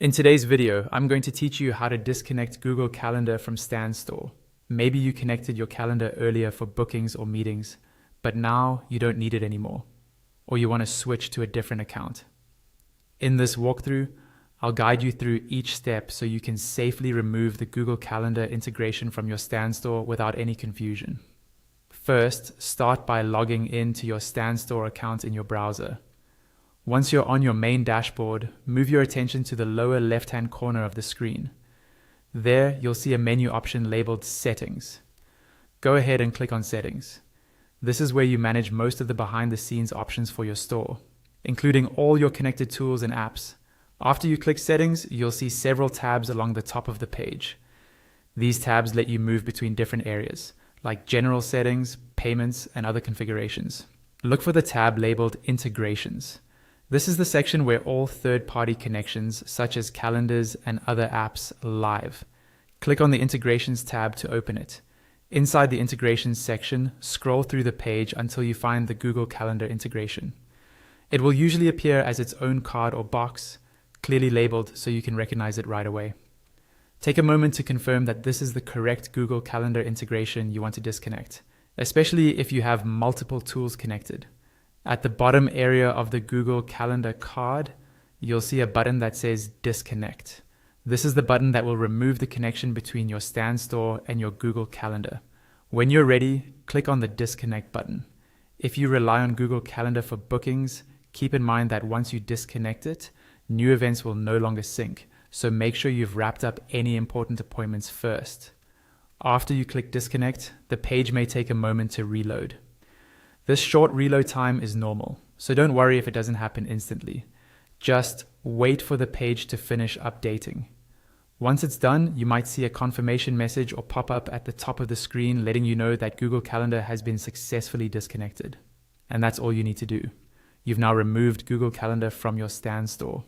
In today's video, I'm going to teach you how to disconnect Google Calendar from Stan Store. Maybe you connected your calendar earlier for bookings or meetings, but now you don't need it anymore, or you want to switch to a different account. In this walkthrough, I'll guide you through each step so you can safely remove the Google Calendar integration from your Stan Store without any confusion. First, start by logging into your Stan Store account in your browser. Once you're on your main dashboard, move your attention to the lower left-hand corner of the screen. There, you'll see a menu option labeled Settings. Go ahead and click on Settings. This is where you manage most of the behind-the-scenes options for your store, including all your connected tools and apps. After you click Settings, you'll see several tabs along the top of the page. These tabs let you move between different areas, like General Settings, Payments, and other configurations. Look for the tab labeled Integrations. This is the section where all third-party connections, such as calendars and other apps, live. Click on the Integrations tab to open it. Inside the Integrations section, scroll through the page until you find the Google Calendar integration. It will usually appear as its own card or box, clearly labeled so you can recognize it right away. Take a moment to confirm that this is the correct Google Calendar integration you want to disconnect, especially if you have multiple tools connected. At the bottom area of the Google Calendar card, you'll see a button that says Disconnect. This is the button that will remove the connection between your Stan Store and your Google Calendar. When you're ready, click on the Disconnect button. If you rely on Google Calendar for bookings, keep in mind that once you disconnect it, new events will no longer sync, so make sure you've wrapped up any important appointments first. After you click Disconnect, the page may take a moment to reload. This short reload time is normal, so don't worry if it doesn't happen instantly. Just wait for the page to finish updating. Once it's done, you might see a confirmation message or pop-up at the top of the screen letting you know that Google Calendar has been successfully disconnected. And that's all you need to do. You've now removed Google Calendar from your Stan Store.